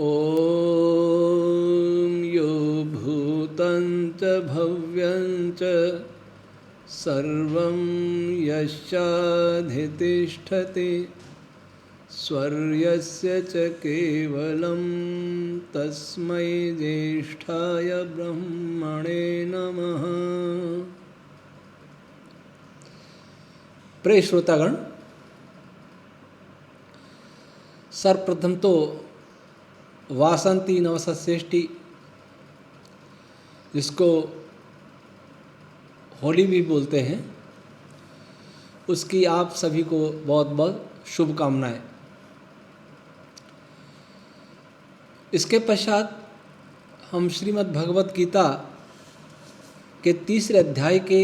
ॐ यो भूतं च भव्यं च सर्वं यश्चाधितिष्ठति स्वर्यस्य च केवलं तस्मै ज्येष्ठाय ब्रह्मणे नमः। प्रिय श्रोतागण, सर्वप्रथम तो वासंती नवसश्रेष्ठी, जिसको होली भी बोलते हैं, उसकी आप सभी को बहुत बहुत शुभकामनाएं। इसके पश्चात हम श्रीमद् भगवत गीता के 3 अध्याय के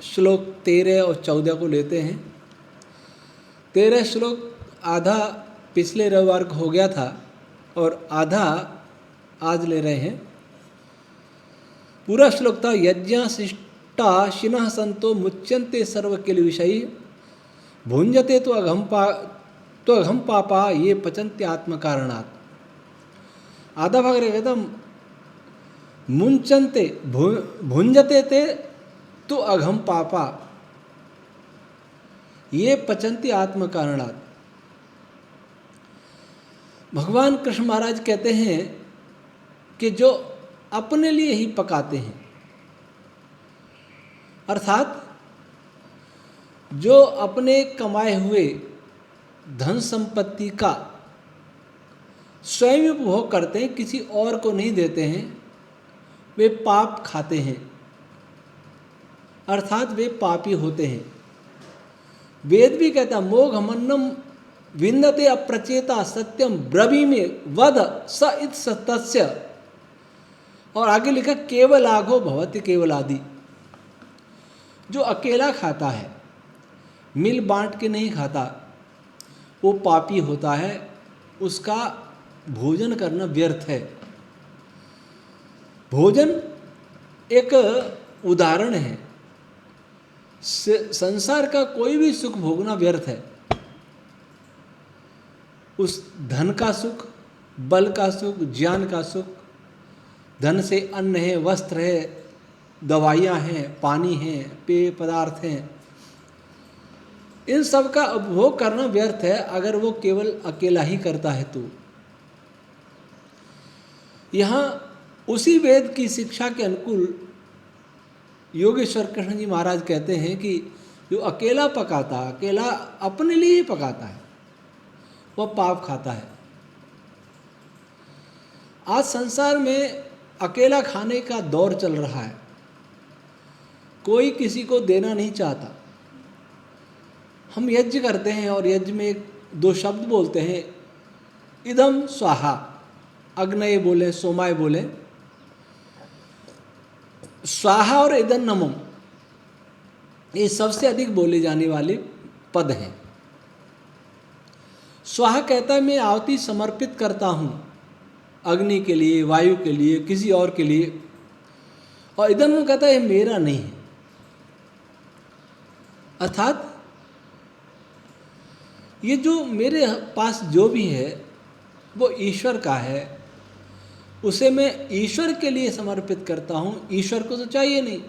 श्लोक 13 और 14 को लेते हैं। 13 श्लोक आधा पिछले रविवार को हो गया था और आधा आज ले रहे हैं। पूरा श्लोक था यज्ञशिष्टा शिनः संतो मुच्यन्ते सर्व किल विषयी भुंजते तो अघम पापा ये पचन्ते आत्मकारणात्। आधा भाग रहेगा था मुंचन्ते भुंजते ते तो अघम पापा ये पचन्ते आत्मकारणात्। भगवान कृष्ण महाराज कहते हैं कि जो अपने लिए ही पकाते हैं, अर्थात जो अपने कमाए हुए धन संपत्ति का स्वयं उपभोग करते हैं, किसी और को नहीं देते हैं, वे पाप खाते हैं, अर्थात वे पापी होते हैं। वेद भी कहता मोघमन्नम विन्दते अप्रचेता सत्यम ब्रवीमे वद स इत सत्य। और आगे लिखा केवल आघो भवति केवल आदि। जो अकेला खाता है, मिल बांट के नहीं खाता, वो पापी होता है, उसका भोजन करना व्यर्थ है। भोजन एक उदाहरण है। संसार का कोई भी सुख भोगना व्यर्थ है। उस धन का सुख, बल का सुख, ज्ञान का सुख, धन से अन्न है, वस्त्र है, दवाइयाँ हैं, पानी है, पेय पदार्थ हैं, इन सब का उपभोग करना व्यर्थ है अगर वो केवल अकेला ही करता है तो। यहाँ उसी वेद की शिक्षा के अनुकूल योगेश्वर कृष्ण जी महाराज कहते हैं कि जो अकेला पकाता, अकेला अपने लिए ही पकाता है, वह पाप खाता है। आज संसार में अकेला खाने का दौर चल रहा है। कोई किसी को देना नहीं चाहता। हम यज्ञ करते हैं और यज्ञ में 2 शब्द बोलते हैं, इदम स्वाहा, अग्नये बोले, सोमाय बोले। स्वाहा और इदम नमम, ये सबसे अधिक बोले जाने वाले पद हैं। स्वाहा कहता है मैं आहुति समर्पित करता हूँ अग्नि के लिए, वायु के लिए, किसी और के लिए। और इदम कहता है मेरा नहीं है, अर्थात ये जो मेरे पास जो भी है वो ईश्वर का है, उसे मैं ईश्वर के लिए समर्पित करता हूँ। ईश्वर को तो चाहिए नहीं।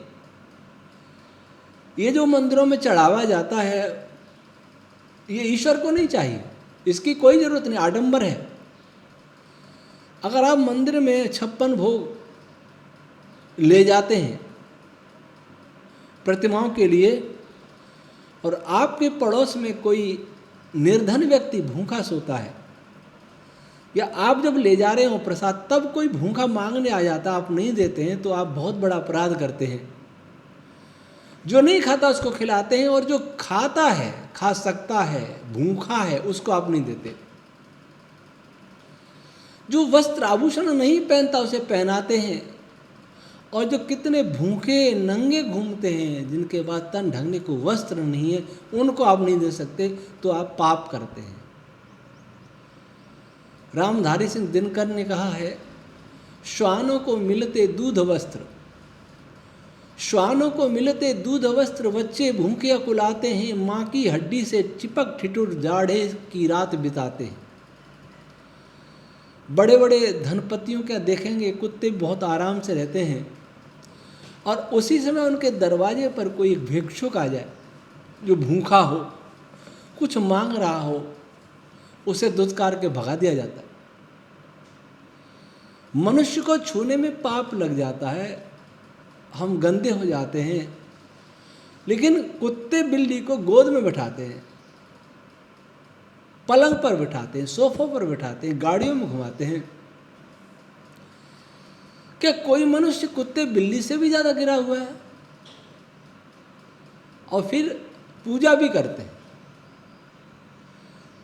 ये जो मंदिरों में चढ़ावा जाता है, ये ईश्वर को नहीं चाहिए, इसकी कोई ज़रूरत नहीं, आडंबर है। अगर आप मंदिर में 56 भोग ले जाते हैं प्रतिमाओं के लिए और आपके पड़ोस में कोई निर्धन व्यक्ति भूखा सोता है, या आप जब ले जा रहे हो प्रसाद तब कोई भूखा मांगने आ जाता, आप नहीं देते हैं, तो आप बहुत बड़ा अपराध करते हैं। जो नहीं खाता उसको खिलाते हैं, और जो खाता है, खा सकता है, भूखा है, उसको आप नहीं देते। जो वस्त्र आभूषण नहीं पहनता उसे पहनाते हैं, और जो कितने भूखे नंगे घूमते हैं, जिनके पास तन ढकने को वस्त्र नहीं है, उनको आप नहीं दे सकते, तो आप पाप करते हैं। रामधारी सिंह दिनकर ने कहा है, श्वानों को मिलते दूध वस्त्र, श्वानों को मिलते दूध वस्त्र, बच्चे भूखे अकुलाते हैं, माँ की हड्डी से चिपक ठिठुर जाड़े की रात बिताते हैं। बड़े बड़े धनपतियों क्या देखेंगे, कुत्ते बहुत आराम से रहते हैं, और उसी समय उनके दरवाजे पर कोई एक भिक्षुक आ जाए जो भूखा हो, कुछ मांग रहा हो, उसे दुत्कार के भगा दिया जाता है। मनुष्य को छूने में पाप लग जाता है, हम गंदे हो जाते हैं, लेकिन कुत्ते बिल्ली को गोद में बिठाते हैं, पलंग पर बिठाते हैं, सोफों पर बिठाते हैं, गाड़ियों में घुमाते हैं। क्या कोई मनुष्य कुत्ते बिल्ली से भी ज़्यादा गिरा हुआ है? और फिर पूजा भी करते हैं,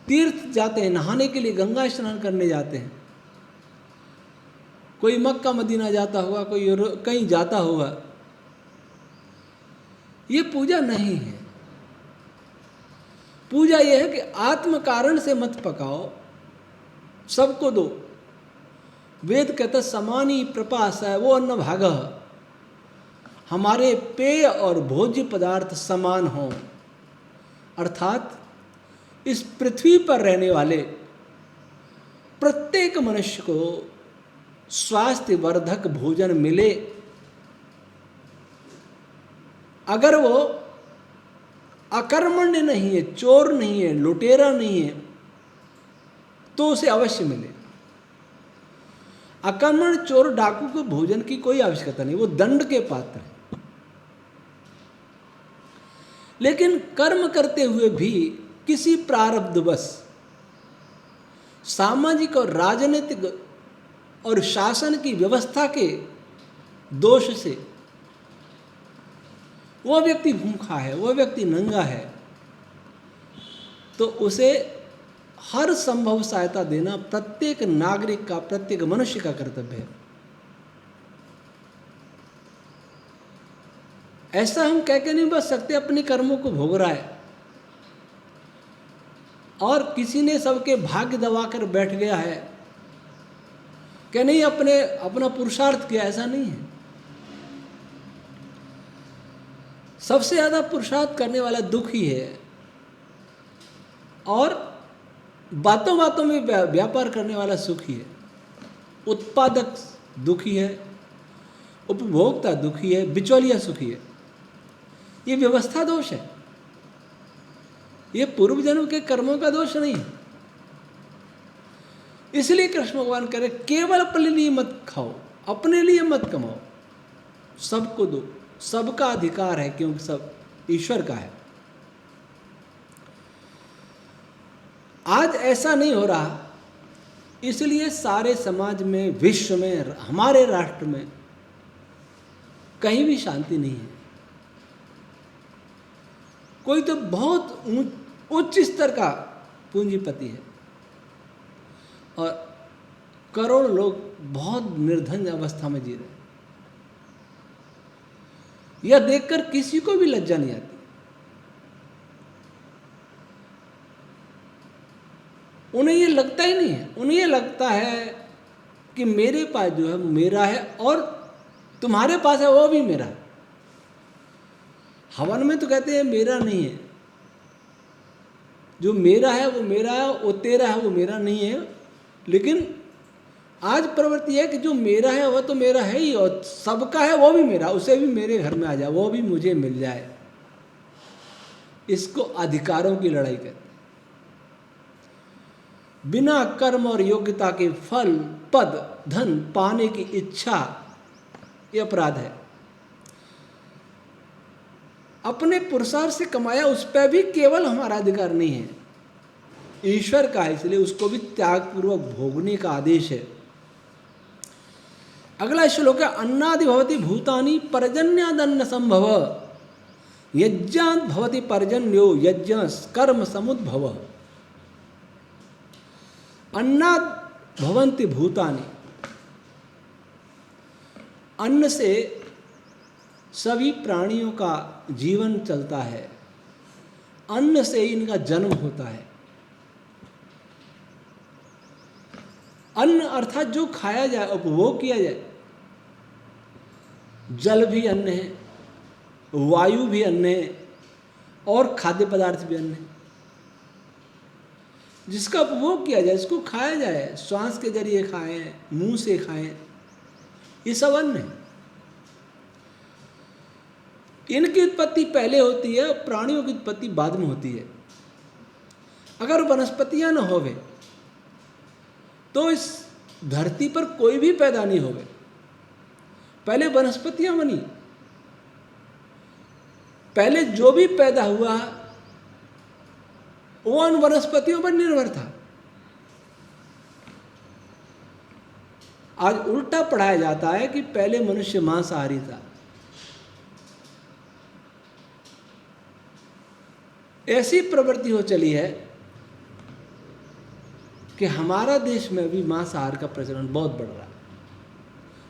तीर्थ जाते हैं, नहाने के लिए गंगा स्नान करने जाते हैं। कोई मक्का मदीना जाता होगा, कोई कहीं जाता होगा। ये पूजा नहीं है। पूजा यह है कि आत्म कारण से मत पकाओ, सबको दो। वेद कहता समानी प्रपास है वो अन्न भाग, हमारे पेय और भोज्य पदार्थ समान हों। अर्थात इस पृथ्वी पर रहने वाले प्रत्येक मनुष्य को स्वास्थ्य वर्धक भोजन मिले। अगर वो अकर्मण्य नहीं है, चोर नहीं है, लुटेरा नहीं है, तो उसे अवश्य मिले। अकर्मण चोर डाकू को भोजन की कोई आवश्यकता नहीं, वो दंड के पात्र है। लेकिन कर्म करते हुए भी किसी प्रारब्धवश सामाजिक और राजनीतिक और शासन की व्यवस्था के दोष से वह व्यक्ति भूखा है, वह व्यक्ति नंगा है, तो उसे हर संभव सहायता देना प्रत्येक नागरिक का, प्रत्येक मनुष्य का कर्तव्य है। ऐसा हम कह के नहीं बच सकते अपने कर्मों को भोग रहा है और किसी ने सबके भाग्य दबाकर बैठ गया है कि नहीं अपना पुरुषार्थ किया, ऐसा नहीं है। सबसे ज़्यादा पुरुषार्थ करने वाला दुखी है, और बातों बातों में व्यापार करने वाला सुखी है। उत्पादक दुखी है, उपभोक्ता दुखी है, बिचौलिया सुखी है। ये व्यवस्था दोष है, ये पूर्व जन्म के कर्मों का दोष नहीं है। इसलिए कृष्ण भगवान कह रहे केवल अपने लिए मत खाओ, अपने लिए मत कमाओ, सबको दो। सबका अधिकार है, क्योंकि सब ईश्वर का है। आज ऐसा नहीं हो रहा, इसलिए सारे समाज में, विश्व में, हमारे राष्ट्र में कहीं भी शांति नहीं है। कोई तो बहुत उच्च स्तर का पूंजीपति है और करोड़ लोग बहुत निर्धन अवस्था में जी रहे हैं। यह देखकर किसी को भी लज्जा नहीं आती। उन्हें ये लगता ही नहीं है, उन्हें ये लगता है कि मेरे पास जो है मेरा है और तुम्हारे पास है वो भी मेरा है। हवन में तो कहते हैं मेरा नहीं है, जो मेरा है वो मेरा है, वो तेरा है वो मेरा नहीं है। लेकिन आज प्रवृत्ति है कि जो मेरा है वह तो मेरा है ही, और सबका है वो भी मेरा, उसे भी मेरे घर में आ जाए, वो भी मुझे मिल जाए। इसको अधिकारों की लड़ाई कहते हैं। बिना कर्म और योग्यता के फल, पद, धन पाने की इच्छा ये अपराध है। अपने पुरुषार्थ से कमाया उस पर भी केवल हमारा अधिकार नहीं है, ईश्वर का है, इसलिए उसको भी त्यागपूर्वक भोगने का आदेश है। अगला श्लोक है अन्नादि भवति भूतानि पर्जन्यादन्न संभव यज्ञात् भवति पर्जन्यो यज्ञ कर्म समुद्भव। अन्नाद भवन्ति भूतानि, अन्न से सभी प्राणियों का जीवन चलता है, अन्न से इनका जन्म होता है। अन्न अर्थात जो खाया जाए, उपभोग किया जाए। जल भी अन्न है, वायु भी अन्न है, और खाद्य पदार्थ भी अन्न है। जिसका उपभोग किया जाए, इसको खाया जाए, श्वास के जरिए खाएं, मुंह से खाएं, ये सब अन्न है। इनकी उत्पत्ति पहले होती है, प्राणियों की उत्पत्ति बाद में होती है। अगर वनस्पतियां न होवे तो इस धरती पर कोई भी पैदा नहीं होवे। पहले वनस्पतियां बनी, पहले जो भी पैदा हुआ वो उन वनस्पतियों पर निर्भर था। आज उल्टा पढ़ाया जाता है कि पहले मनुष्य मांसाहारी था। ऐसी प्रवृत्ति हो चली है कि हमारा देश में भी मांसाहार का प्रचलन बहुत बढ़ रहा है।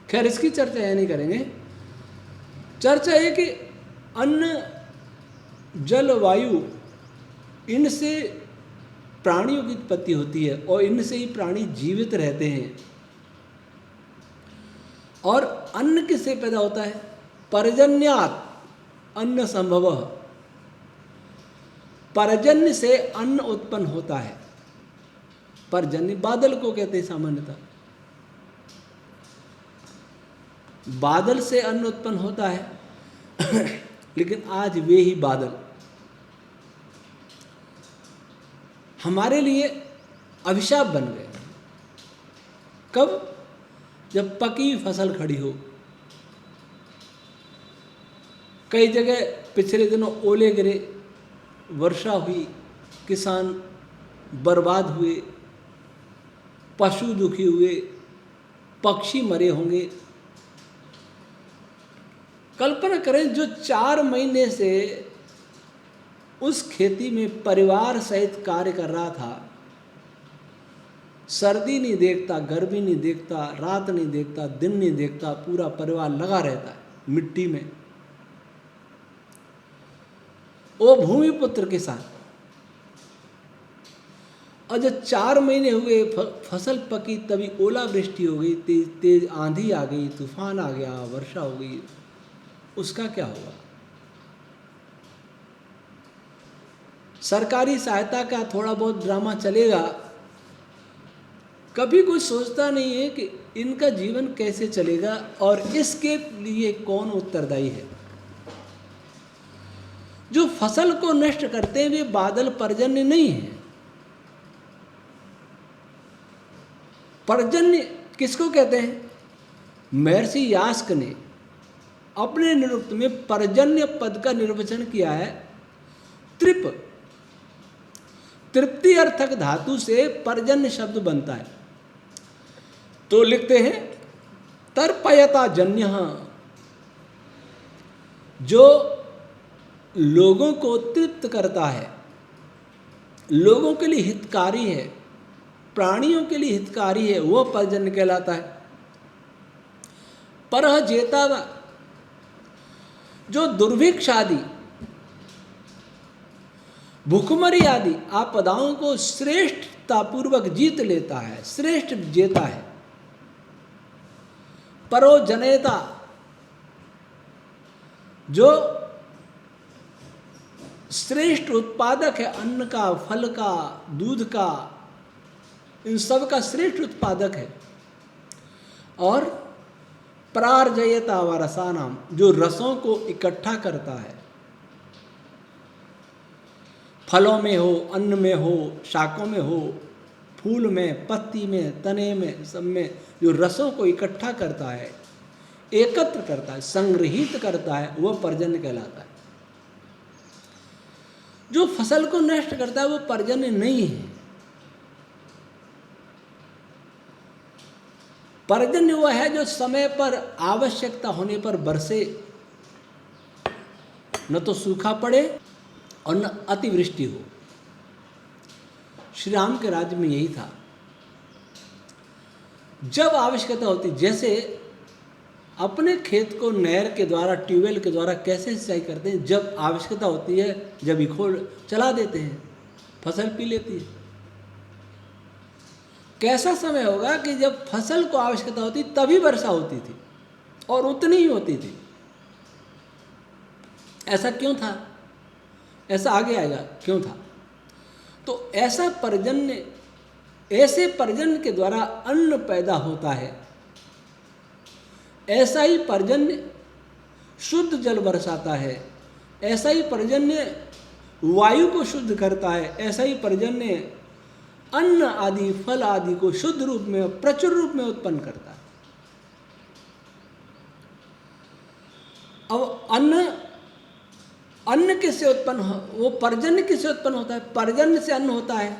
खैर, इसकी चर्चा यह नहीं करेंगे। चर्चा है कि अन्न, जल, वायु, इनसे प्राणियों की उत्पत्ति होती है और इनसे ही प्राणी जीवित रहते हैं। और अन्न किससे पैदा होता है? पर्जन्यात् अन्न संभवः। पर्जन्य से अन्न उत्पन्न होता है। पर्जन्य बादल को कहते हैं सामान्यतः। बादल से अन्न उत्पन्न होता है लेकिन आज वे ही बादल हमारे लिए अभिशाप बन गए। कब? जब पकी फसल खड़ी हो। कई जगह पिछले दिनों ओले गिरे, वर्षा हुई, किसान बर्बाद हुए, पशु दुखी हुए, पक्षी मरे होंगे। कल्पना करें, जो 4 महीने से उस खेती में परिवार सहित कार्य कर रहा था, सर्दी नहीं देखता, गर्मी नहीं देखता, रात नहीं देखता, दिन नहीं देखता, पूरा परिवार लगा रहता है मिट्टी में। वो भूमिपुत्र किसान। और जब 4 महीने हुए, फसल पकी, तभी ओलावृष्टि हो गई, तेज तेज आंधी आ गई, तूफान आ गया, वर्षा हो गई, उसका क्या होगा? सरकारी सहायता का थोड़ा बहुत ड्रामा चलेगा। कभी कोई सोचता नहीं है कि इनका जीवन कैसे चलेगा और इसके लिए कौन उत्तरदायी है। जो फसल को नष्ट करते हैं वे बादल पर्जन्य नहीं है। पर्जन्य किसको कहते हैं? महर्षि यास्क ने अपने निरुक्त में पर्जन्य पद का निर्वचन किया है। तृप, तृप्ति अर्थक धातु से पर्जन्य शब्द बनता है। तो लिखते हैं तर्पयता जन्य, जो लोगों को तृप्त करता है, लोगों के लिए हितकारी है, प्राणियों के लिए हितकारी है, वह पर्जन्य कहलाता है। परह जेतावा, जो दुर्भिक्ष आदि, भूखमरी आदि आपदाओं को श्रेष्ठतापूर्वक जीत लेता है, श्रेष्ठ जेता है। परो जनेता, जो श्रेष्ठ उत्पादक है, अन्न का, फल का, दूध का, इन सब का श्रेष्ठ उत्पादक है। और प्रार्जयता व रसानाम, जो रसों को इकट्ठा करता है, फलों में हो, अन्न में हो, शाकों में हो, फूल में, पत्ती में, तने में, सब में जो रसों को इकट्ठा करता है, एकत्र करता है, संग्रहित करता है, वह पर्जन्य कहलाता है। जो फसल को नष्ट करता है वो पर्जन्य नहीं है। पर्जन्य वह है जो समय पर आवश्यकता होने पर बरसे, न तो सूखा पड़े और न अतिवृष्टि हो। श्री राम के राज्य में यही था। जब आवश्यकता होती, जैसे अपने खेत को नहर के द्वारा, ट्यूबवेल के द्वारा कैसे सिंचाई करते हैं, जब आवश्यकता होती है जब ही खोल चला देते हैं, फसल पी लेती है। कैसा समय होगा कि जब फसल को आवश्यकता होती तभी वर्षा होती थी और उतनी ही होती थी। ऐसा क्यों था? ऐसा आगे आएगा क्यों था। तो ऐसे पर्जन्य के द्वारा अन्न पैदा होता है। ऐसा ही पर्जन्य शुद्ध जल बरसाता है, ऐसा ही पर्जन्य वायु को शुद्ध करता है, ऐसा ही पर्जन्य अन्न आदि फल आदि को शुद्ध रूप में प्रचुर रूप में उत्पन्न करता है। अब अन्न किससे उत्पन्न वो पर्जन्य किससे उत्पन्न होता है? पर्जन्य से अन्न होता है।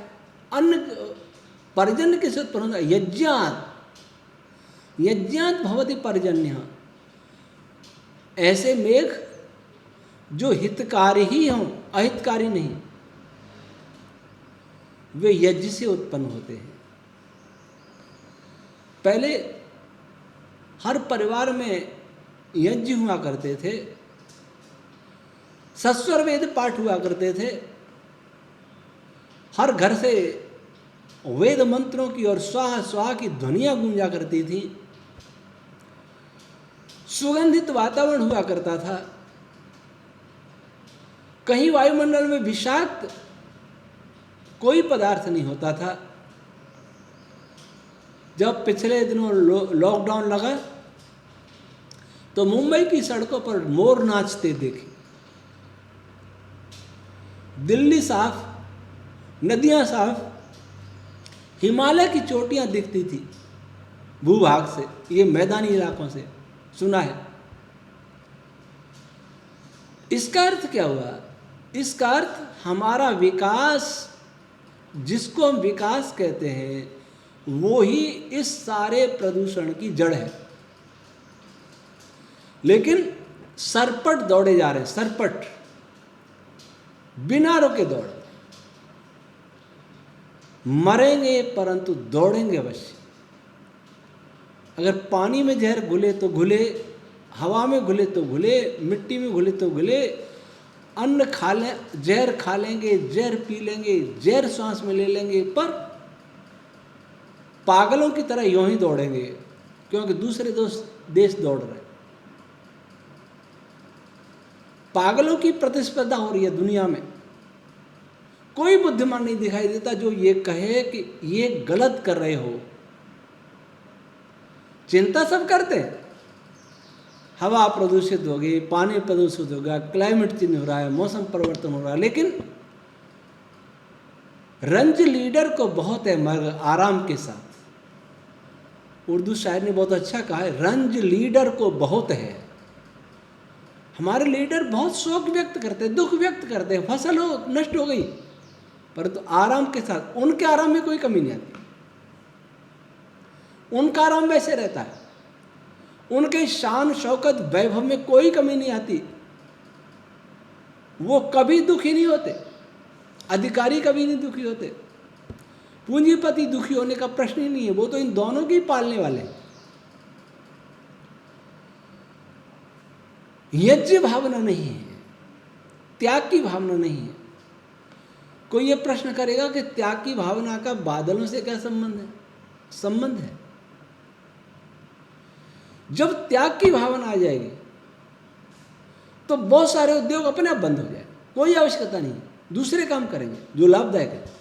पर्जन्य किससे उत्पन्न होता है? यज्ञात भवति पर्जन्य। ऐसे मेघ जो हितकारी ही हों, अहितकारी नहीं, वे यज्ञ से उत्पन्न होते हैं। पहले हर परिवार में यज्ञ हुआ करते थे, सस्वर वेद पाठ हुआ करते थे, हर घर से वेद मंत्रों की और स्वाहा स्वाहा की ध्वनियां गूंजा करती थी, सुगंधित वातावरण हुआ करता था। कहीं वायुमंडल में विषाक्त कोई पदार्थ नहीं होता था। जब पिछले दिनों लॉकडाउन लगा तो मुंबई की सड़कों पर मोर नाचते देखे, दिल्ली साफ, नदियां साफ, हिमालय की चोटियां दिखती थी भूभाग से, ये मैदानी इलाकों से सुना है। इसका अर्थ क्या हुआ? इसका अर्थ हमारा विकास, जिसको हम विकास कहते हैं, वो ही इस सारे प्रदूषण की जड़ है। लेकिन सरपट दौड़े जा रहे हैं, सरपट, बिना रुके दौड़, मरेंगे परंतु दौड़ेंगे अवश्य। अगर पानी में जहर घुले तो घुले, हवा में घुले तो घुले, मिट्टी में घुले तो घुले, अन्न खा लें, जहर खा लेंगे, जहर पी लेंगे, जहर सांस में ले लेंगे, पर पागलों की तरह यूं ही दौड़ेंगे, क्योंकि दूसरे देश दौड़ रहे हैं। पागलों की प्रतिस्पर्धा हो रही है दुनिया में। कोई बुद्धिमान नहीं दिखाई देता जो ये कहे कि ये गलत कर रहे हो। चिंता सब करते हैं, हवा प्रदूषित हो गई, पानी प्रदूषित हो गया, क्लाइमेट चेंज हो रहा है, मौसम परिवर्तन हो रहा है, लेकिन रंज लीडर को बहुत है मगर आराम के साथ। उर्दू शायर ने बहुत अच्छा कहा है, रंज लीडर को बहुत है। हमारे लीडर बहुत शोक व्यक्त करते हैं, दुख व्यक्त करते हैं, फसल नष्ट हो गई, परंतु आराम के साथ। उनके आराम में कोई कमी नहीं आती, उनका आराम वैसे रहता है, उनके शान शौकत वैभव में कोई कमी नहीं आती। वो कभी दुखी नहीं होते, अधिकारी कभी नहीं दुखी होते, पूंजीपति दुखी होने का प्रश्न ही नहीं है। वो तो इन दोनों की पालने वाले हैं। यज्ञ भावना नहीं है, त्याग की भावना नहीं है। कोई ये प्रश्न करेगा कि त्याग की भावना का बादलों से क्या संबंध है? संबंध है। जब त्याग की भावना आ जाएगी तो बहुत सारे उद्योग अपने आप बंद हो जाए, कोई आवश्यकता नहीं, दूसरे काम करेंगे जो लाभदायक है।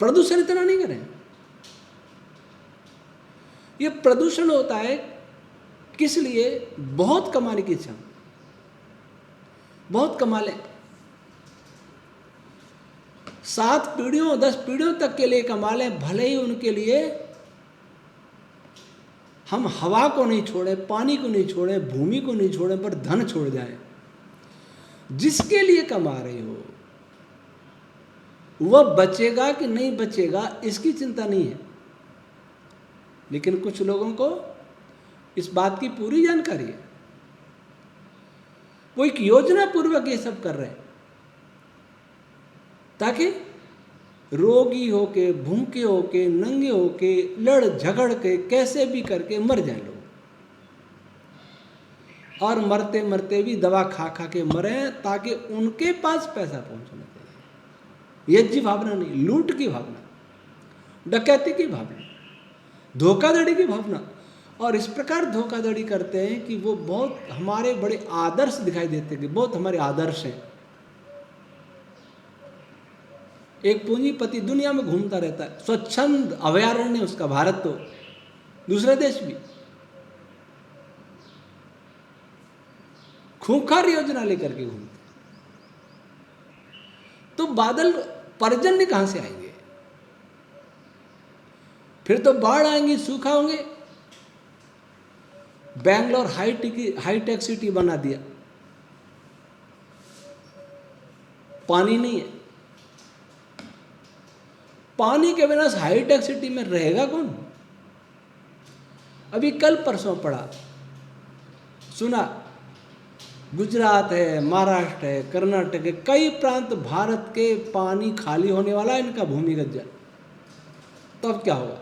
प्रदूषण इतना नहीं करें। ये प्रदूषण होता है किस लिए? बहुत कमाने की इच्छा, बहुत कमा लें, 7 पीढ़ियों 10 पीढ़ियों तक के लिए कमा लें, भले ही उनके लिए हम हवा को नहीं छोड़ें, पानी को नहीं छोड़ें, भूमि को नहीं छोड़ें, पर धन छोड़ जाएं। जिसके लिए कमा रहे हो वह बचेगा कि नहीं बचेगा इसकी चिंता नहीं है। लेकिन कुछ लोगों को इस बात की पूरी जानकारी है, वो एक योजना पूर्वक ये सब कर रहे हैं ताकि रोगी होके, भूखे होके, नंगे होके, लड़ झगड़ के, कैसे भी करके मर जाए लोग, और मरते मरते भी दवा खा खा के मरे ताकि उनके पास पैसा पहुंचना चाहिए। यज्ञ भावना नहीं, लूट की भावना, डकैती की भावना, धोखाधड़ी की भावना। और इस प्रकार धोखाधड़ी करते हैं कि वो बहुत हमारे बड़े आदर्श दिखाई देते हैं, कि बहुत हमारे आदर्श हैं। एक पूंजीपति दुनिया में घूमता रहता है, स्वच्छंद अभयारण्य उसका भारत, तो दूसरे देश भी खूंखार योजना लेकर के घूमते। तो बादल पर्जन्य कहां से आएंगे? फिर तो बाढ़ आएंगी, सूखा होंगे। बैंगलोर हाईटेक सिटी बना दिया, पानी नहीं है। पानी के बिना हाईटेक सिटी में रहेगा कौन? अभी कल परसों पढ़ा सुना, गुजरात है, महाराष्ट्र है, कर्नाटक है, कई प्रांत भारत के पानी खाली होने वाला है, इनका भूमिगत जल। तो अब क्या होगा?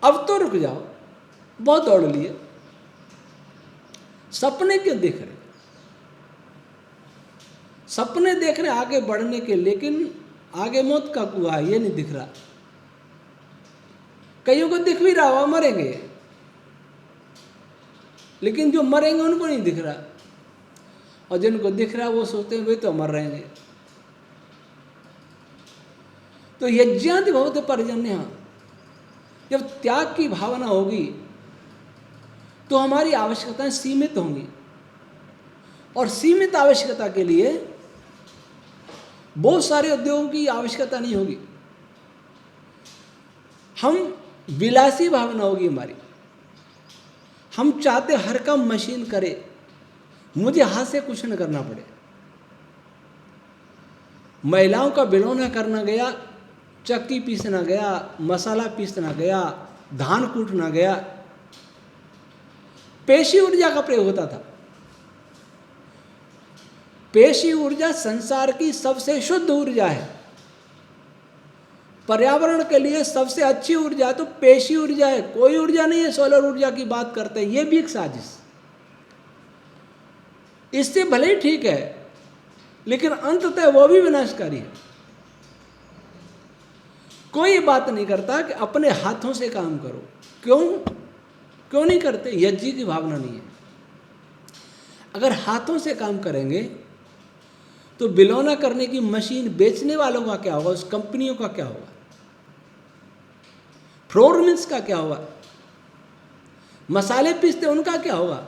अब तो रुक जाओ, बहुत दौड़ लिए, सपने क्यों देख रहे? सपने देख रहे आगे बढ़ने के, लेकिन आगे मौत का कुआं है, ये नहीं दिख रहा। कईयों को दिख भी रहा हुआ मरेंगे, लेकिन जो मरेंगे उनको नहीं दिख रहा, और जिनको दिख रहा वो सोचते हैं वे तो मर रहेंगे। तो यज्ञादि भवते पर्जन्य, जब त्याग की भावना होगी तो हमारी आवश्यकताएं सीमित होंगी, और सीमित आवश्यकता के लिए बहुत सारे उद्योगों की आवश्यकता नहीं होगी। हम विलासी भावना होगी हमारी, हम चाहते हर काम मशीन करे, मुझे हाथ से कुछ न करना पड़े। महिलाओं का बिलोना करना गया, चक्की पीसना गया, मसाला पीसना गया, धान कूटना गया, पेशी ऊर्जा का प्रयोग होता था। पेशी ऊर्जा संसार की सबसे शुद्ध ऊर्जा है, पर्यावरण के लिए सबसे अच्छी ऊर्जा तो पेशी ऊर्जा है, कोई ऊर्जा नहीं है। सोलर ऊर्जा की बात करते हैं, ये भी एक साजिश। इससे भले ही ठीक है, लेकिन अंततः वो भी विनाशकारी है। कोई बात नहीं करता कि अपने हाथों से काम करो, क्यों नहीं करते? यज्ञ की भावना नहीं है। अगर हाथों से काम करेंगे तो बिलौना करने की मशीन बेचने वालों का क्या होगा, उस कंपनियों का क्या होगा, फ्लोर मिल्स का क्या होगा, मसाले पीसते उनका क्या होगा?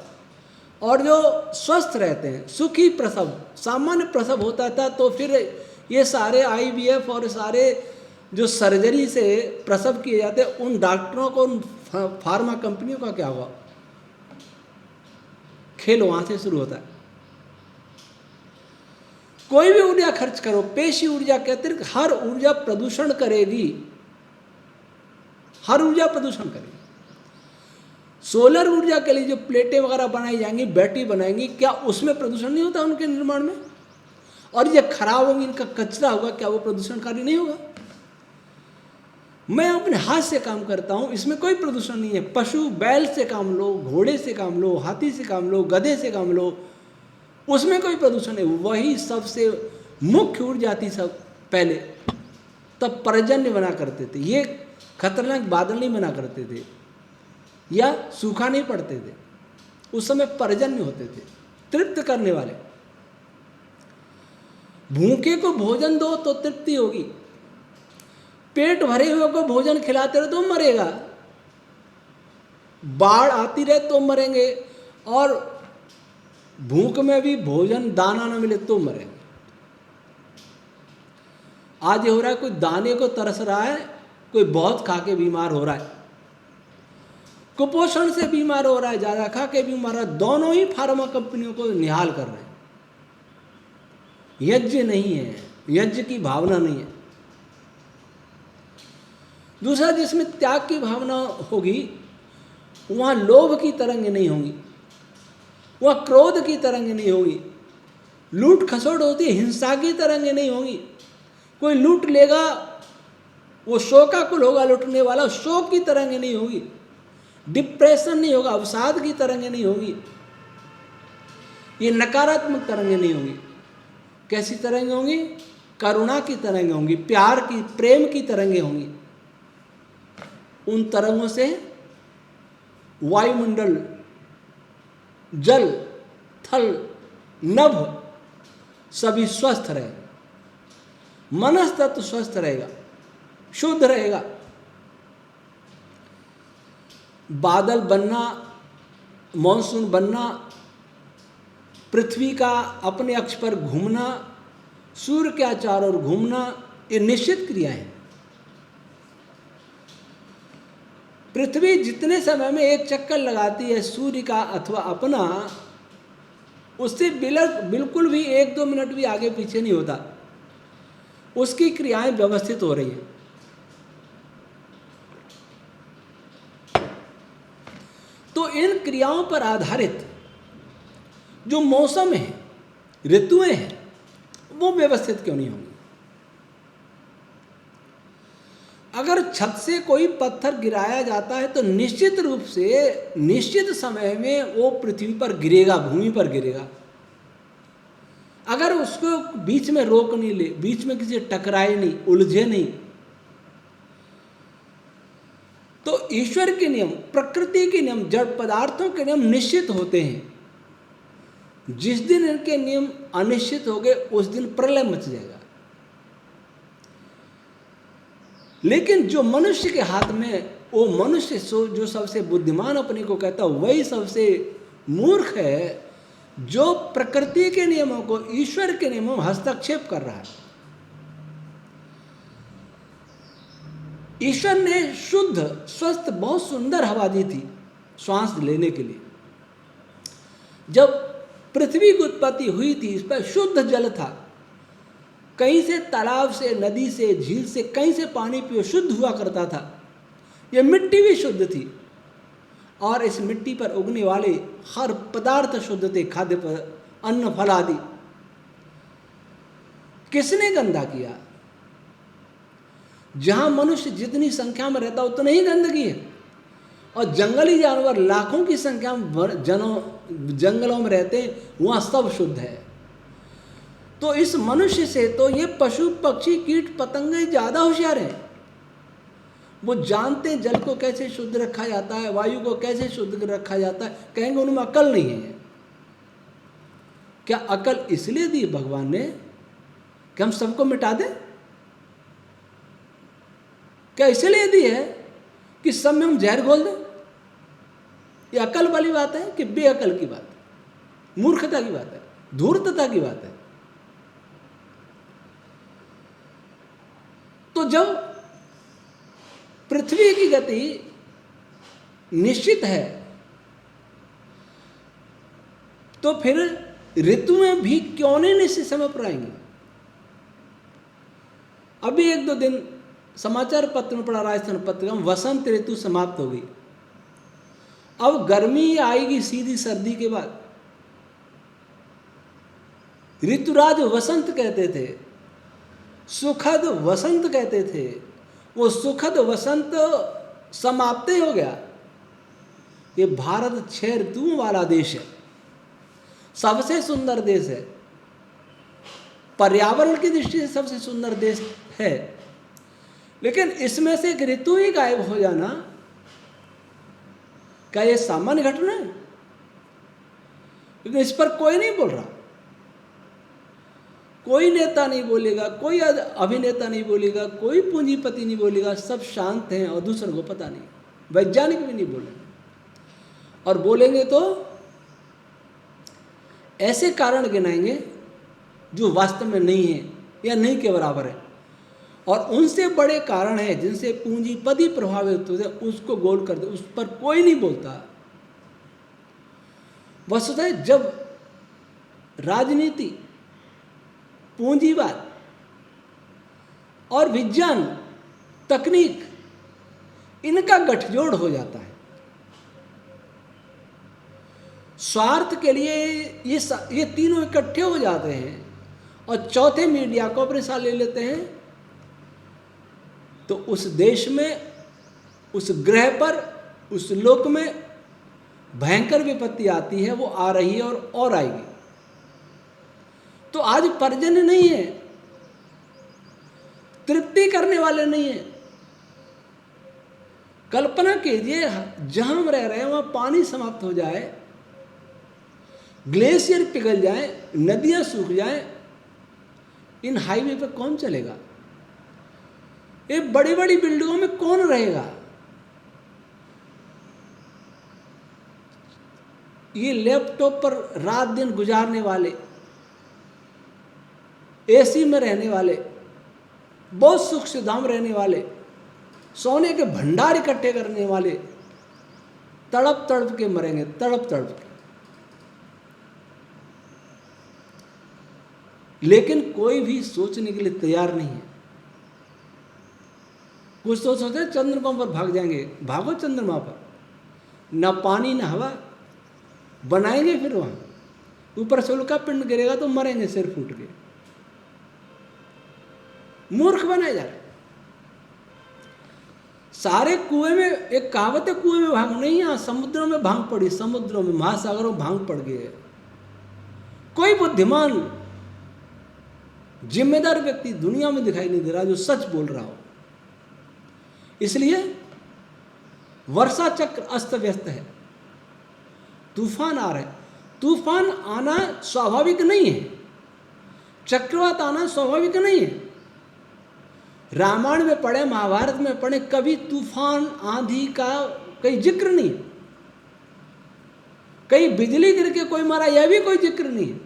और जो स्वस्थ रहते हैं, सुखी प्रसव, सामान्य प्रसव होता था, तो फिर ये सारे IVF और सारे जो सर्जरी से प्रसव किए जाते हैं, उन डॉक्टरों को, उन फार्मा कंपनियों का क्या होगा? खेल वहां से शुरू होता है। कोई भी ऊर्जा खर्च करो, पेशी ऊर्जा के अतिरिक्त हर ऊर्जा प्रदूषण करेगी, हर ऊर्जा प्रदूषण करेगी। सोलर ऊर्जा के लिए जो प्लेटें वगैरह बनाई जाएंगी, बैटरी बनाएंगी, क्या उसमें प्रदूषण नहीं होता उनके निर्माण में? और ये खराब होंगी, इनका कचरा होगा, क्या वो प्रदूषणकारी नहीं होगा? मैं अपने हाथ से काम करता हूं, इसमें कोई प्रदूषण नहीं है। पशु बैल से काम लो, घोड़े से काम लो, हाथी से काम लो, गधे से काम लो, उसमें कोई प्रदूषण नहीं। वही सबसे मुख्य ऊर्जा थी सब पहले, तब पर्जन्य बना करते थे। ये खतरनाक बादल नहीं बना करते थे, या सूखा नहीं पड़ते थे, उस समय पर्जन्य होते थे, तृप्त करने वाले। भूखे को भोजन दो तो तृप्ति होगी, पेट भरे हुए को भोजन खिलाते रहो तो मरेगा, बाढ़ आती रहे तो मरेंगे, और भूख में भी भोजन दाना न मिले तो मरेंगे। आज ये हो रहा है, कोई दाने को तरस रहा है, कोई बहुत खा के बीमार हो रहा है, कुपोषण से बीमार हो रहा है, ज्यादा खा के बीमार हो रहा है। दोनों ही फार्मा कंपनियों को निहाल कर रहे हैं। यज्ञ नहीं है, यज्ञ की भावना नहीं है। दूसरा, जिसमें त्याग की भावना होगी वहां लोभ की तरंग नहीं होंगी, वहां क्रोध की तरंग नहीं होगी, लूट खसोट होती है, हिंसा की तरंग नहीं होगी। कोई लूट लेगा, वो शोकाकुल होगा लूटने वाला, शोक की तरंग नहीं होगी, डिप्रेशन नहीं होगा, अवसाद की तरंग नहीं होगी, ये नकारात्मक तरंगें नहीं होंगी। कैसी तरंगें होंगी? करुणा की तरंगें होंगी, प्यार की, प्रेम की तरंगें होंगी। उन तरंगों से वायुमंडल, जल, थल, नभ सभी स्वस्थ रहे, मनस तत्व स्वस्थ रहेगा, शुद्ध रहेगा। बादल बनना, मॉनसून बनना, पृथ्वी का अपने अक्ष पर घूमना, सूर्य के चारों ओर घूमना, ये निश्चित क्रियाएं हैं। पृथ्वी जितने समय में एक चक्कर लगाती है सूर्य का अथवा अपना, उससे बिल्कुल भी 1-2 मिनट भी आगे पीछे नहीं होता, उसकी क्रियाएं व्यवस्थित हो रही हैं। तो इन क्रियाओं पर आधारित जो मौसम है, ऋतुएं हैं, वो व्यवस्थित क्यों नहीं होंगी? अगर छत से कोई पत्थर गिराया जाता है तो निश्चित रूप से निश्चित समय में वो पृथ्वी पर गिरेगा, भूमि पर गिरेगा। अगर उसको बीच में रोक नहीं ले, बीच में किसी टकराए नहीं, उलझे नहीं, तो ईश्वर के नियम, प्रकृति के नियम, जड़ पदार्थों के नियम निश्चित होते हैं। जिस दिन इनके नियम अनिश्चित हो गए उस दिन प्रलय मच जाएगा। लेकिन जो मनुष्य के हाथ में, वो मनुष्य जो सबसे बुद्धिमान अपने को कहता है, वही सबसे मूर्ख है जो प्रकृति के नियमों को, ईश्वर के नियमों में हस्तक्षेप कर रहा है। ईश्वर ने शुद्ध, स्वस्थ, बहुत सुंदर हवा दी थी श्वास लेने के लिए। जब पृथ्वी की उत्पत्ति हुई थी, इस पर शुद्ध जल था। कहीं से तालाब से, नदी से, झील से, कहीं से पानी पियो, शुद्ध हुआ करता था। यह मिट्टी भी शुद्ध थी और इस मिट्टी पर उगने वाले हर पदार्थ शुद्ध थे, खाद्य पदार्थ, अन्न, फल आदि। किसने गंदा किया? जहां मनुष्य जितनी संख्या में रहता उतना ही गंदगी है, और जंगली जानवर लाखों की संख्या में जंगलों में रहते हैं, वहां सब शुद्ध है। तो इस मनुष्य से तो ये पशु पक्षी कीट पतंगे ज्यादा होशियार हैं। वो जानते हैं जल को कैसे शुद्ध रखा जाता है, वायु को कैसे शुद्ध रखा जाता है। कहेंगे उनमें अकल नहीं है। क्या अकल इसलिए दी भगवान ने कि हम सबको मिटा दें? क्या इसलिए दी है कि सब में हम जहर घोल दें? ये अकल वाली बात है कि बेअकल की बात है, मूर्खता की बात है, धूर्तता की बात है? तो जब पृथ्वी की गति निश्चित है तो फिर ऋतुएं भी क्यों नहीं निश्चित समय पर आएंगी? अभी 1-2 दिन समाचार पत्र में पढ़ा, राजस्थान पत्रिका में, वसंत ऋतु समाप्त हो गई। अब गर्मी आएगी सीधी सर्दी के बाद। ऋतुराज वसंत कहते थे, सुखद वसंत कहते थे। वो सुखद वसंत समाप्त हो गया। ये भारत 6 ऋतुओं वाला देश है, सबसे सुंदर देश है, पर्यावरण की दृष्टि से सबसे सुंदर देश है। लेकिन इसमें से एक ऋतु ही गायब हो जाना, क्या ये सामान्य घटना है? लेकिन इस पर कोई नहीं बोल रहा। कोई नेता नहीं बोलेगा, कोई अभिनेता नहीं बोलेगा, कोई पूंजीपति नहीं बोलेगा, सब शांत हैं और दूसरों को पता नहीं। वैज्ञानिक भी नहीं बोलेंगे, और बोलेंगे तो ऐसे कारण गिनाएंगे जो वास्तव में नहीं है या नहीं के बराबर है। और उनसे बड़े कारण हैं जिनसे पूंजीपति प्रभावित होते हैं, उसको गोल कर दे, उस पर कोई नहीं बोलता। वस्तुतः जब राजनीति, पूंजीवाद और विज्ञान, तकनीक, इनका गठजोड़ हो जाता है स्वार्थ के लिए, ये तीनों इकट्ठे हो जाते हैं और चौथे मीडिया को अपने साथ ले लेते हैं, तो उस देश में, उस ग्रह पर, उस लोक में भयंकर विपत्ति आती है। वो आ रही है और आएगी। तो आज पर्जन्य नहीं है, तृप्ति करने वाले नहीं है। कल्पना कीजिए जहां हम रह रहे हैं वहां पानी समाप्त हो जाए, ग्लेशियर पिघल जाए, नदियां सूख जाएं, इन हाईवे पे कौन चलेगा? ये बड़ी बड़ी बिल्डिंगों में कौन रहेगा? ये लैपटॉप पर रात दिन गुजारने वाले, एसी में रहने वाले, बहुत सुख सुविधाओं में रहने वाले, सोने के भंडार इकट्ठे करने वाले तड़प तड़प के मरेंगे, तड़प तड़प के। लेकिन कोई भी सोचने के लिए तैयार नहीं है। कुछ तो सोचते हैं चंद्रमा पर भाग जाएंगे, भागो चंद्रमा पर, ना पानी ना हवा, बनाएंगे फिर वहां, ऊपर से उल्का पिंड गिरेगा तो मरेंगे सिर फूट के। मूर्ख बनाए जा रहे। सारे कुएं में, एक कहावत है कुएं में भांग नहीं, यहां समुद्रों में भांग पड़ी, समुद्रों में, महासागरों में भांग पड़ गई है। कोई बुद्धिमान जिम्मेदार व्यक्ति दुनिया में दिखाई नहीं दे रहा जो सच बोल रहा हो। इसलिए वर्षा चक्र अस्त व्यस्त है, तूफान आ रहे हैं। तूफान आना स्वाभाविक नहीं है, चक्रवात आना स्वाभाविक नहीं है। रामायण में पढ़े, महाभारत में पढ़े, कभी तूफान आंधी का कहीं जिक्र नहीं, कहीं बिजली गिर के कोई मारा यह भी कोई जिक्र नहीं है।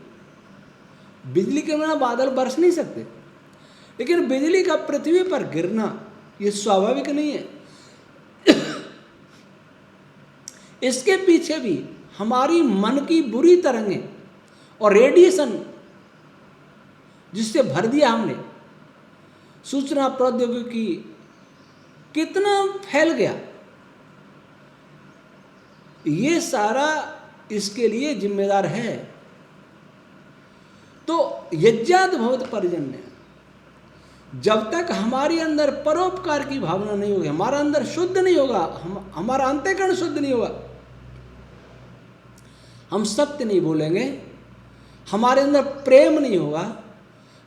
बिजली के बिना बादल बरस नहीं सकते, लेकिन बिजली का पृथ्वी पर गिरना यह स्वाभाविक नहीं है। इसके पीछे भी हमारी मन की बुरी तरंगें और रेडिएशन जिससे भर दिया हमने, सूचना प्रौद्योगिकी कितना फैल गया, ये सारा इसके लिए जिम्मेदार है। तो यज्ञात भवत पर्जन्य, जब तक हमारे अंदर परोपकार की भावना नहीं होगी, हमारा अंदर शुद्ध नहीं होगा, हमारा अंतःकरण शुद्ध नहीं होगा, हम सत्य नहीं बोलेंगे, हमारे अंदर प्रेम नहीं होगा,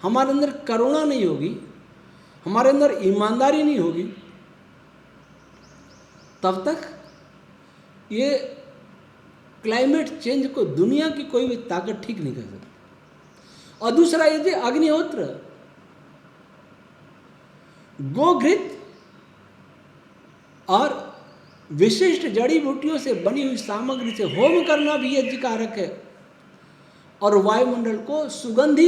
हमारे अंदर करुणा नहीं होगी, हमारे अंदर ईमानदारी नहीं होगी, तब तक ये क्लाइमेट चेंज को दुनिया की कोई भी ताकत ठीक नहीं कर सकती। और दूसरा ये जो अग्निहोत्र, गोघृत और विशिष्ट जड़ी बूटियों से बनी हुई सामग्री से होम करना भी यज्ञ कारक है, और वायुमंडल को सुगंध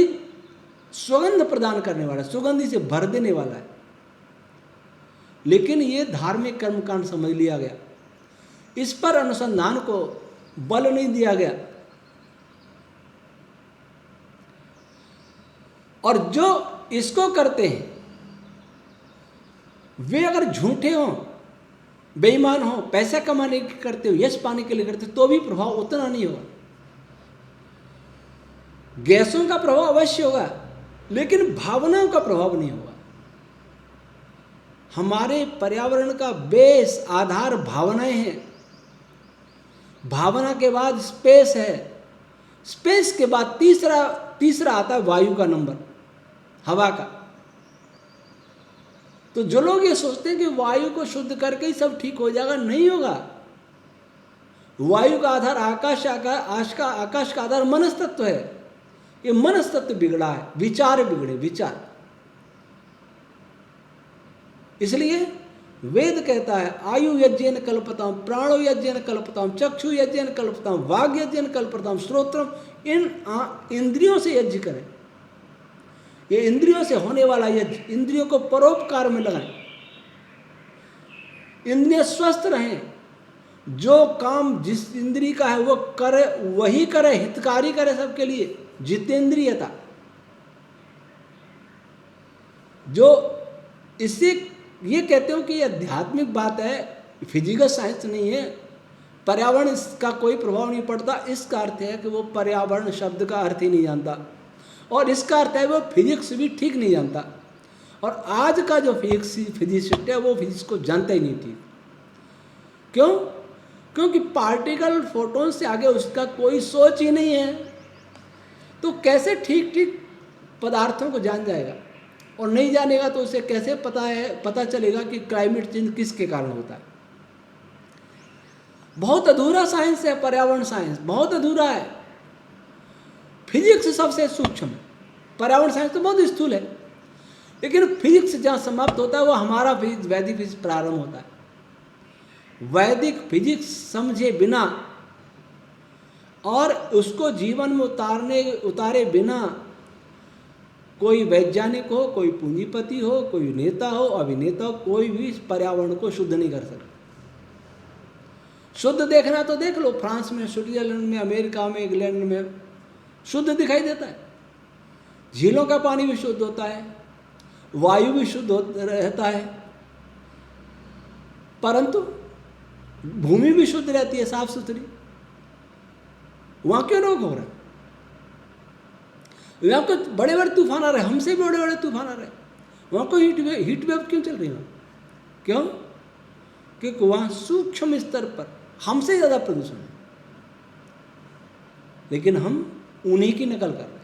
प्रदान करने वाला, सुगंधी से भर देने वाला है। लेकिन ये धार्मिक कर्मकांड समझ लिया गया, इस पर अनुसंधान को बल नहीं दिया गया। और जो इसको करते हैं वे अगर झूठे हों, बेईमान हों, पैसा कमाने के करते हो, यश पाने के लिए करते हो, तो भी प्रभाव उतना नहीं होगा। गैसों का प्रभाव अवश्य होगा, लेकिन भावनाओं का प्रभाव नहीं होगा। हमारे पर्यावरण का बेस, आधार भावनाएं हैं। भावना के बाद स्पेस है, स्पेस के बाद तीसरा आता है वायु का नंबर, हवा का। तो जो लोग ये सोचते हैं कि वायु को शुद्ध करके ही सब ठीक हो जाएगा, नहीं होगा। वायु का आधार आकाश का आधार मनस्तत्व है। ये मनस्तत्व बिगड़ा है, विचार बिगड़े, विचार। इसलिए वेद कहता है आयु यज्ञेन कल्पताम, प्राणो यज्ञेन कल्पताम, चक्षु यज्ञेन कल्पताम, वाग यज्ञेन कल्पताम, श्रोत्रम। इन इंद्रियों से यज्ञ करें। ये इंद्रियों से होने वाला यज्ञ, इंद्रियों को परोपकार में लगाएं, इंद्रियां स्वस्थ रहें। जो काम जिस इंद्री का है वो करे, वही करे, हितकारी करे सबके लिए, जितेंद्रियता। जो इससे ये कहते हो कि ये आध्यात्मिक बात है, फिजिकल साइंस नहीं है, पर्यावरण इसका कोई प्रभाव नहीं पड़ता। इसका अर्थ है कि वो पर्यावरण शब्द का अर्थ ही नहीं जानता, और इसका अर्थ है वो फिजिक्स भी ठीक नहीं जानता। और आज का जो फिजिसिस्ट है वो फिजिक्स को जानता ही नहीं ठीक। क्यों? क्योंकि पार्टिकल फोटोन से आगे उसका कोई सोच ही नहीं है। तो कैसे ठीक ठीक पदार्थों को जान जाएगा? और नहीं जानेगा तो उसे कैसे पता चलेगा कि क्लाइमेट चेंज किसके कारण होता है? बहुत अधूरा साइंस है, पर्यावरण साइंस बहुत अधूरा है। फिजिक्स सबसे सूक्ष्म है, पर्यावरण साइंस तो बहुत स्थूल है, लेकिन फिजिक्स जहाँ समाप्त होता है वो हमारा फिजिक्स, वैदिक फिजिक्स प्रारंभ होता है। वैदिक फिजिक्स समझे बिना और उसको जीवन में उतारे बिना कोई वैज्ञानिक हो, कोई पूंजीपति हो, कोई नेता हो, अभिनेता हो, कोई भी इस पर्यावरण को शुद्ध नहीं कर सकता। शुद्ध देखना तो देख लो, फ्रांस में, स्विट्जरलैंड में, अमेरिका में, इंग्लैंड में शुद्ध दिखाई देता है। झीलों का पानी भी शुद्ध होता है, वायु भी शुद्ध रहता है, परंतु भूमि भी शुद्ध रहती है, साफ सुथरी। वहां क्यों रोग हो रहा है? वहां को बड़े बड़े तूफान आ रहे, हमसे भी बड़े बड़े तूफान आ रहे, वहां को हीट वेव क्यों चल रही है? क्यों? क्योंकि वहां सूक्ष्म स्तर पर हमसे ज्यादा प्रदूषण है, लेकिन हम उन्हीं की नकल कर रहे हैं।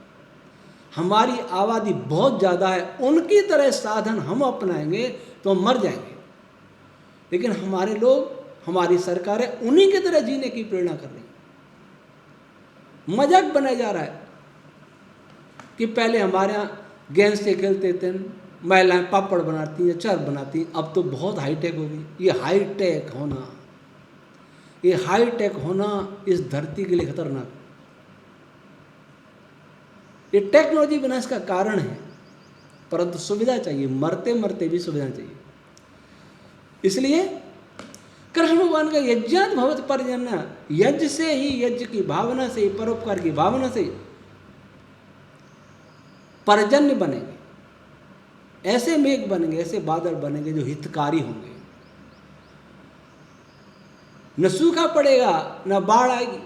हमारी आबादी बहुत ज़्यादा है, उनकी तरह साधन हम अपनाएंगे तो हम मर जाएंगे, लेकिन हमारे लोग, हमारी सरकारें उन्हीं की तरह जीने की प्रेरणा कर रही हैं। मजाक बनाया जा रहा है कि पहले हमारे यहाँ गेंद से खेलते थे, महिलाएं पापड़ बनाती हैं, अचार बनाती हैं, अब तो बहुत हाईटेक हो गई। ये हाईटेक होना इस धरती के लिए खतरनाक, ये टेक्नोलॉजी विनाश का कारण है, परंतु सुविधा चाहिए, मरते मरते भी सुविधा चाहिए। इसलिए कृष्ण भगवान का यज्ञात भवत पर्जन्य, यज्ञ से ही, यज्ञ की भावना से, परोपकार की भावना से पर्जन्य बनेंगे, ऐसे मेघ बनेंगे, ऐसे बादल बनेंगे जो हितकारी होंगे। न सूखा पड़ेगा, न बाढ़ आएगी,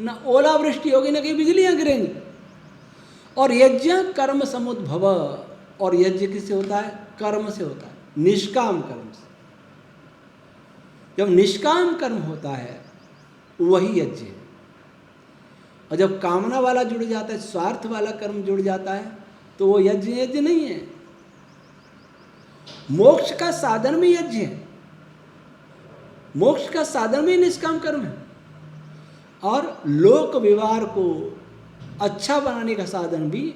न ओलावृष्टि होगी, न कहीं बिजलियां गिरेंगी। और यज्ञ कर्म समुद्भव, और यज्ञ किससे होता है? कर्म से होता है, निष्काम कर्म से। जब निष्काम कर्म होता है वही यज्ञ है, और जब कामना वाला जुड़ जाता है, स्वार्थ वाला कर्म जुड़ जाता है, तो वो यज्ञ नहीं है। मोक्ष का साधन भी यज्ञ है, मोक्ष का साधन भी निष्काम कर्म है, और लोक व्यवहार को अच्छा बनाने का साधन भी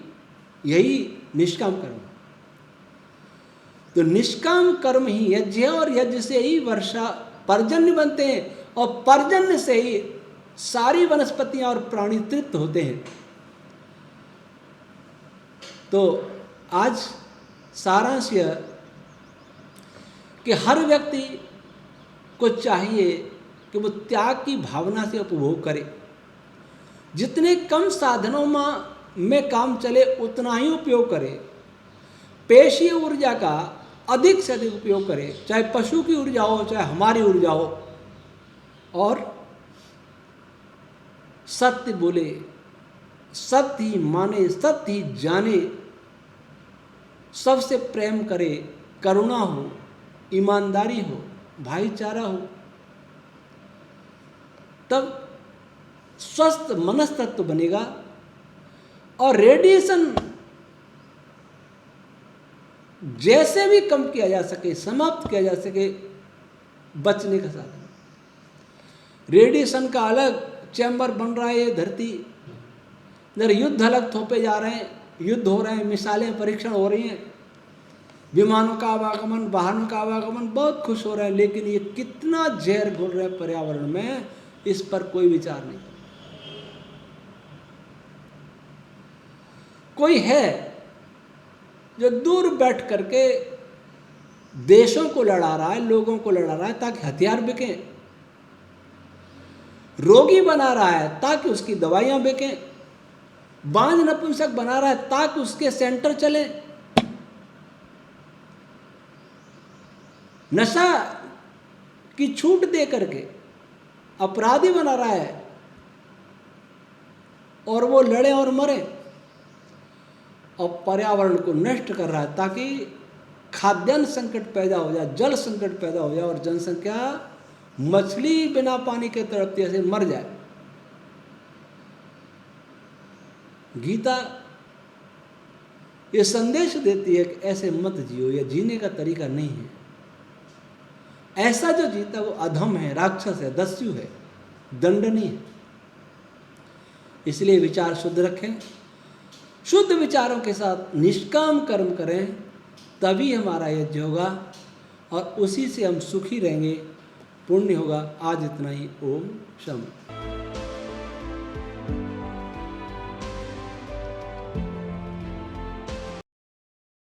यही निष्काम कर्म है। तो निष्काम कर्म ही यज्ञ है, और यज्ञ से ही वर्षा पर्जन्य बनते हैं, और पर्जन्य से ही सारी वनस्पतियां और प्राणी तृप्त होते हैं। तो आज सारांश यह कि हर व्यक्ति को चाहिए कि वो त्याग की भावना से उपभोग करे। जितने कम साधनों में काम चले उतना ही उपयोग करे। पेशीय ऊर्जा का अधिक से अधिक उपयोग करे, चाहे पशु की ऊर्जा हो, चाहे हमारी ऊर्जा हो, और सत्य बोले, सत्य ही माने, सत्य ही जाने, सबसे प्रेम करे, करुणा हो, ईमानदारी हो, भाईचारा हो, तब स्वस्थ मनस्तत्व बनेगा। और रेडिएशन जैसे भी कम किया जा सके, समाप्त किया जा सके, बचने का साधन। रेडिएशन का अलग चैम्बर बन रहा है ये धरती, इधर युद्ध अलग थोपे जा रहे हैं, युद्ध हो रहे हैं, मिसाइलें परीक्षण हो रही हैं, विमानों का आवागमन, वाहनों का आवागमन, बहुत खुश हो रहे हैं, लेकिन ये कितना जहर घोल रहे हैं पर्यावरण में, इस पर कोई विचार नहीं। कोई है जो दूर बैठ करके देशों को लड़ा रहा है, लोगों को लड़ा रहा है ताकि हथियार बिकें, रोगी बना रहा है ताकि उसकी दवाइयां बिकें, बांझ नपुंसक बना रहा है ताकि उसके सेंटर चले, नशा की छूट दे करके अपराधी बना रहा है और वो लड़े और मरे, और पर्यावरण को नष्ट कर रहा है ताकि खाद्यान्न संकट पैदा हो जाए, जल संकट पैदा हो जाए, और जनसंख्या मछली बिना पानी के तड़पती ऐसे मर जाए। गीता ये संदेश देती है कि ऐसे मत जियो, यह जीने का तरीका नहीं है। ऐसा जो जीता वो अधम है, राक्षस है, दस्यु है, दंडनीय है। इसलिए विचार शुद्ध रखें, शुद्ध विचारों के साथ निष्काम कर्म करें, तभी हमारा यज्ञ होगा और उसी से हम सुखी रहेंगे, पुण्य होगा। आज इतना ही। ओम शम।